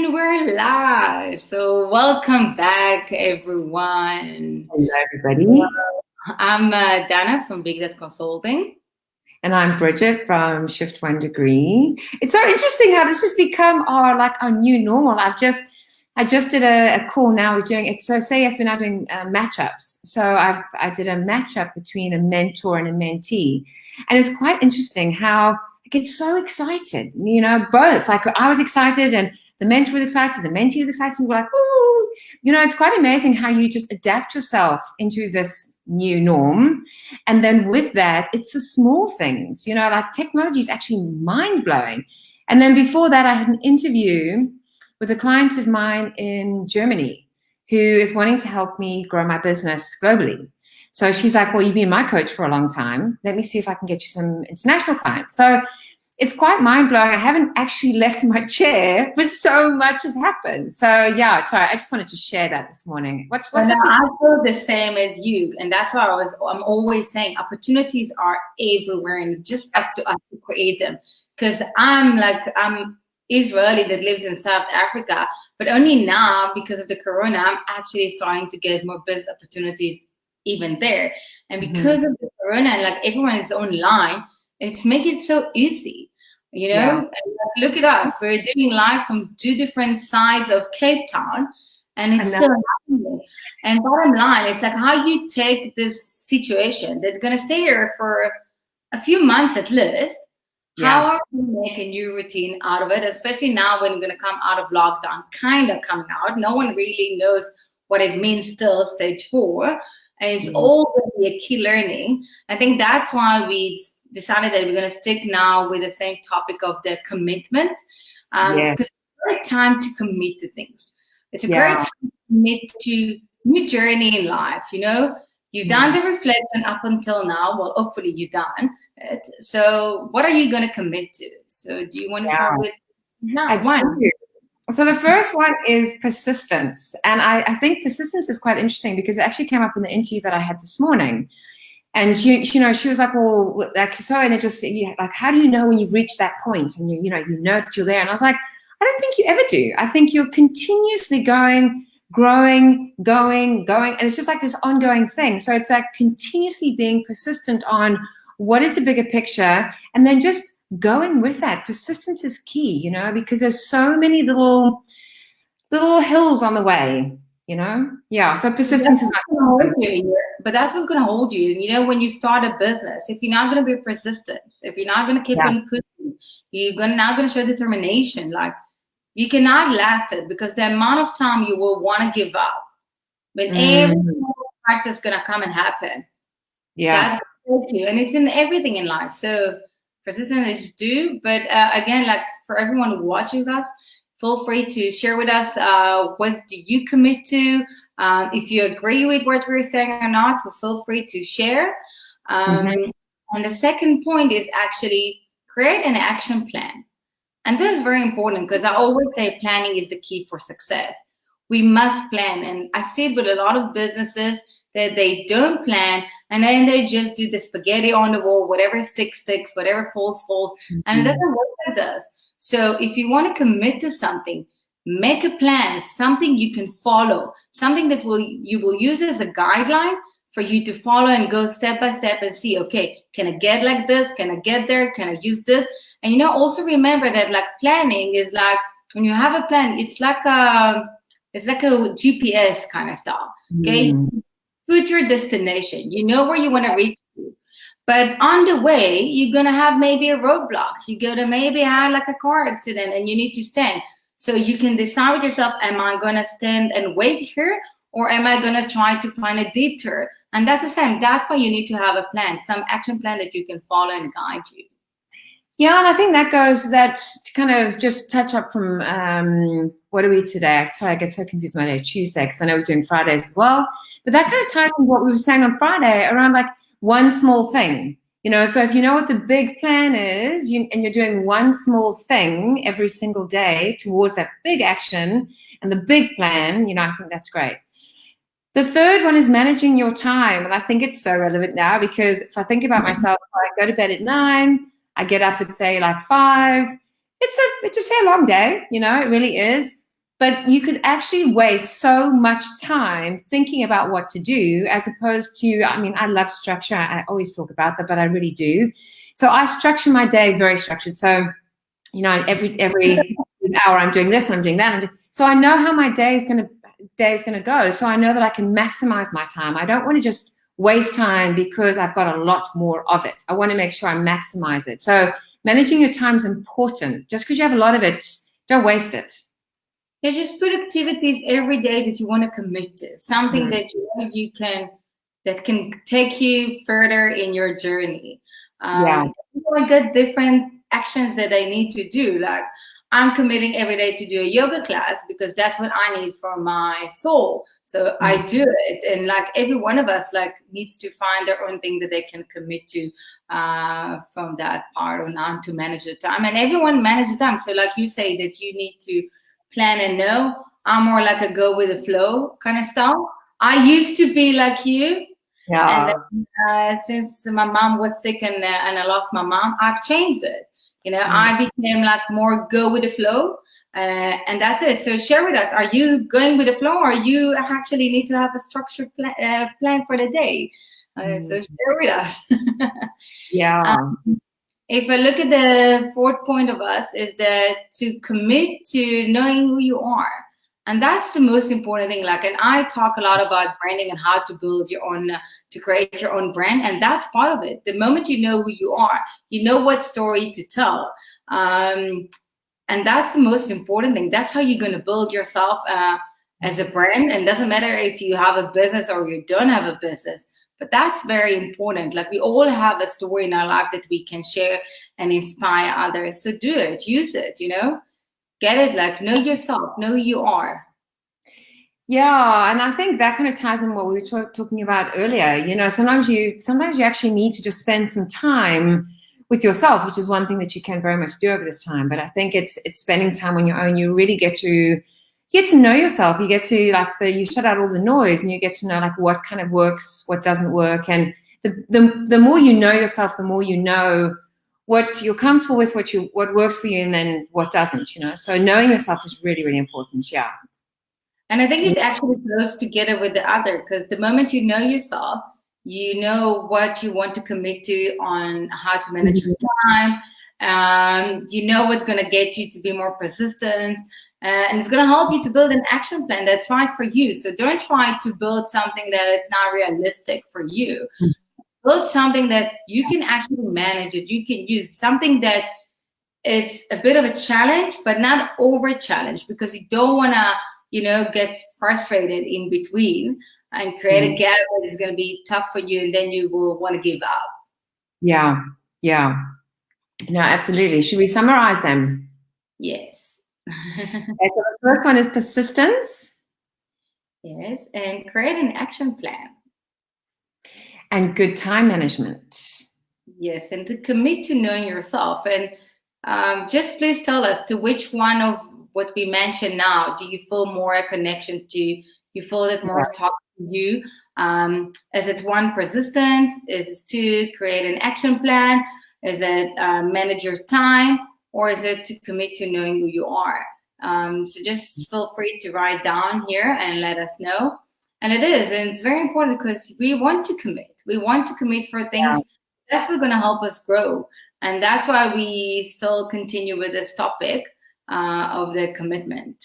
And we're live. So welcome back, everyone. Hello, everybody. I'm Dana from big.consulting. And I'm Bridget from Shift One Degree. It's so interesting how this has become our new normal. I just did a call now. We're doing it. So say yes, we're now doing matchups. So I did a matchup between a mentor and a mentee, and it's quite interesting how I get so excited. You know, both. Like I was excited, and the mentor was excited, the mentee was excited. We're like, ooh, you know, it's quite amazing how you just adapt yourself into this new norm. And then with that, it's the small things, you know, like technology is actually mind blowing. And then before that, I had an interview with a client of mine in Germany who is wanting to help me grow my business globally. So she's like, well, you've been my coach for a long time. Let me see if I can get you some international clients. So it's quite mind blowing. I haven't actually left my chair, but so much has happened. So yeah, sorry, I just wanted to share that this morning. What's And up? I feel the same as you, and that's why I'm always saying opportunities are everywhere, and it's just up to us to create them. Because I'm Israeli that lives in South Africa, but only now because of the corona, I'm actually starting to get more business opportunities even there. And because of the corona, and like everyone is online, it's making it so easy. You know, Yeah. and look at us. We're doing live from two different sides of Cape Town, and it's still happening. And bottom line, it's like how you take this situation that's going to stay here for a few months at least. How are we make a new routine out of it, especially now when we're going to come out of lockdown, kind of coming out. No one really knows what it means still, stage 4. And it's all going to be a key learning. I think that's why we decided that we're going to stick now with the same topic of the commitment. Because it's a great time to commit to things. It's a great time to commit to new journey in life. You know, you've done the reflection up until now. Well, hopefully you've done it. So what are you going to commit to? So do you want to start with one? So the first one is persistence. And I think persistence is quite interesting because it actually came up in the interview that I had this morning. And she was like, well, like, so, and it just, like, how do you know when you've reached that point and you know that you're there? And I was like, I don't think you ever do. I think you're continuously growing, and it's just like this ongoing thing. So it's like continuously being persistent on what is the bigger picture, and then just going with that. Persistence is key, you know, because there's so many little hills on the way. You know, so persistence is but that's what's going to hold you. You know, when you start a business, if you're not going to be persistent, if you're not going to keep on pushing, you're not going to show determination. Like, you cannot last it, because the amount of time you will want to give up when every crisis is going to come and happen. That's you, and it's in everything in life. So persistence is due. But again, like for everyone watching us, feel free to share with us what do you commit to, if you agree with what we're saying or not. So feel free to share. And the second point is actually create an action plan. And this is very important, because I always say planning is the key for success. We must plan. And I see it with a lot of businesses that they don't plan, and then they just do the spaghetti on the wall, whatever sticks, whatever falls. And it doesn't work like this. So if you want to commit to something, make a plan, something you can follow, something that you will use as a guideline for you to follow and go step by step and see, okay, can I get like this? Can I get there? Can I use this? And, you know, also remember that like planning is like, when you have a plan, it's like a GPS kind of stuff. Okay. Put your destination, you know where you want to reach to. But on the way, you're going to have maybe a roadblock. You're going to maybe have like a car accident and you need to stand. So you can decide with yourself, am I going to stand and wait here, or am I going to try to find a detour? And that's the same. That's why you need to have a plan, some action plan that you can follow and guide you. Yeah, and I think that kind of just touch up from, what are we today? Sorry, I get so confused my day, Tuesday, because I know we're doing Fridays as well. But that kind of ties in what we were saying on Friday around like one small thing, you know. So if you know what the big plan is, and you're doing one small thing every single day towards that big action and the big plan, you know, I think that's great. The third one is managing your time. And I think it's so relevant now, because if I think about myself, I go to bed at 9, I get up at say like 5. It's a fair long day, you know, it really is. but you could actually waste so much time thinking about what to do, as opposed to, I mean, I love structure. I always talk about that, but I really do. So I structure my day very structured. So, you know, every hour I'm doing this and I'm doing that. So I know how my day is going to go. So I know that I can maximize my time. I don't want to just waste time because I've got a lot more of it. I want to make sure I maximize it. So managing your time is important. Just because you have a lot of it, don't waste it. Yeah, just put activities every day that you want to commit to, something that you can, that can take you further in your journey. I got different actions that I need to do. Like, I'm committing every day to do a yoga class because that's what I need for my soul. So I do it. And like every one of us like needs to find their own thing that they can commit to from that part on to manage the time. And everyone manages the time. So like you say that you need to plan and know. I'm more like a go with the flow kind of style. I used to be like you. Yeah. And then, since my mom was sick and I lost my mom, I've changed it. You know, I became like more go with the flow, and that's it. So share with us: are you going with the flow, or you actually need to have a structured plan for the day? So share with us. If I look at the fourth point of us, is that to commit to knowing who you are. And that's the most important thing. Like, and I talk a lot about branding and how to build your own, to create your own brand. And that's part of it. The moment you know who you are, you know what story to tell. And that's the most important thing. That's how you're going to build yourself as a brand. And it doesn't matter if you have a business or you don't have a business. But that's very important. Like, we all have a story in our life that we can share and inspire others. So do it, use it, you know? Get it? Like, know yourself, know who you are. Yeah, and I think that kind of ties in what we were talking about earlier. You know, sometimes you actually need to just spend some time with yourself, which is one thing that you can very much do over this time. But I think it's spending time on your own. You really get to know yourself. You get to you shut out all the noise, and you get to know like what kind of works, what doesn't work, and the more you know yourself, the more you know what you're comfortable with, what works for you, and then what doesn't, you know. So knowing yourself is really, really important. Yeah. And I think it actually goes together with the other, because the moment you know yourself, you know what you want to commit to on how to manage your time. You know what's going to get you to be more persistent. And it's going to help you to build an action plan that's right for you. So don't try to build something that it's not realistic for you. Build something that you can actually manage it. You can use something that it's a bit of a challenge, but not over challenge, because you don't want to, you know, get frustrated in between and create a gap that is going to be tough for you, and then you will want to give up. Yeah. No, absolutely. Should we summarize them? Yes. Okay, so the first one is persistence. Yes, and create an action plan. And good time management. Yes, and to commit to knowing yourself. And just please tell us, to which one of what we mentioned now do you feel more a connection to? You feel that more talk to you? Is it one, persistence? Is it two, create an action plan? Is it manage your time? Or is it to commit to knowing who you are? So just feel free to write down here and let us know. And it is, and it's very important, because we want to commit. We want to commit for things that's what's going to help us grow. And that's why we still continue with this topic of the commitment.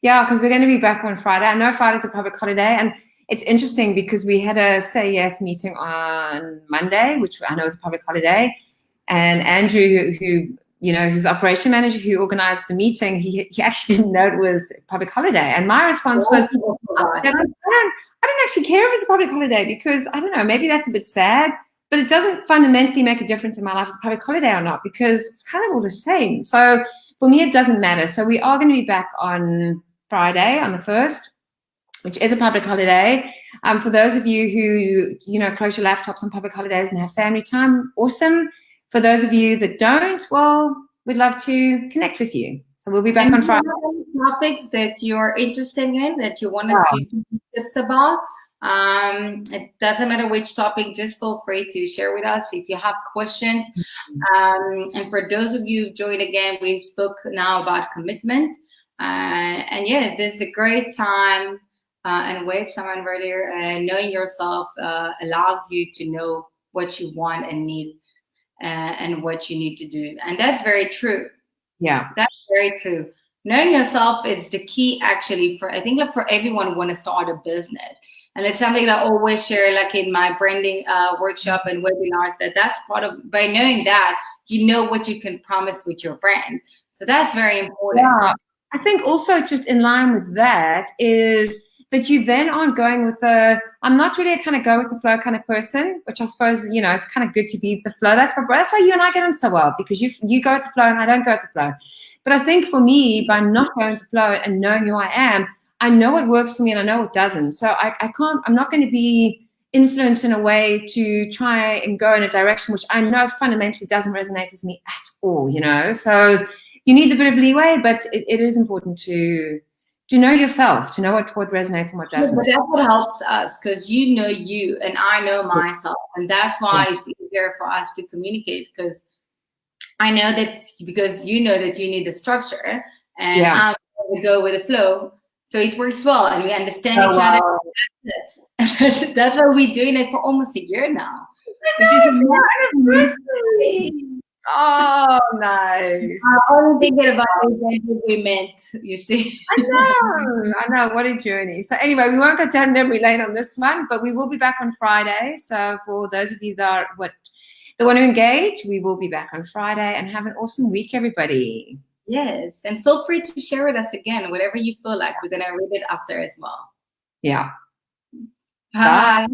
Yeah, because we're going to be back on Friday. I know Friday's a public holiday, and it's interesting because we had a Say Yes meeting on Monday, which I know is a public holiday. And Andrew, who you know, who's operation manager, who organized the meeting, he actually didn't know it was a public holiday. And my response was, I don't actually care if it's a public holiday, because I don't know, maybe that's a bit sad, but it doesn't fundamentally make a difference in my life if it's a public holiday or not, because it's kind of all the same. So for me, it doesn't matter. So we are going to be back on Friday, on the 1st, which is a public holiday. For those of you who, you know, close your laptops on public holidays and have family time, awesome. For those of you that don't, well, we'd love to connect with you. So we'll be back on Friday. Topics that you're interested in, that you want us to do tips about. It doesn't matter which topic, just feel free to share with us if you have questions. And for those of you who joined again, we spoke now about commitment. And yes, this is a great time. And with someone right here, knowing yourself allows you to know what you want and need, and what you need to do. And that's very true. Yeah. That's very true. Knowing yourself is the key, actually, for I think like for everyone who want to start a business. And it's something that I always share, like in my branding workshop and webinars. That's part of, by knowing that, you know what you can promise with your brand. So that's very important. Yeah. I think also just in line with that is that you then aren't going with I'm not really a kind of go with the flow kind of person, which I suppose, you know, it's kind of good to be the flow. That's why you and I get on so well, because you go with the flow and I don't go with the flow. But I think for me, by not going with the flow and knowing who I am, I know what works for me and I know what doesn't. So I'm not going to be influenced in a way to try and go in a direction which I know fundamentally doesn't resonate with me at all, you know? So you need a bit of leeway, but it is important to know yourself, to know what resonates and what doesn't. But that's what helps us, because you know you and I know myself, and that's why it's easier for us to communicate, because I know that, because you know that you need the structure, and I'm going to go with the flow, so it works well, and we understand each other. That's why we're doing it for almost a year now. Oh, nice. I'm thinking about what we meant, you see. I know. What a journey. So anyway, we won't go down memory lane on this one, but we will be back on Friday. So for those of you that want to engage, we will be back on Friday, and have an awesome week, everybody. Yes. And feel free to share with us again, whatever you feel like. We're going to read it after as well. Yeah. Bye.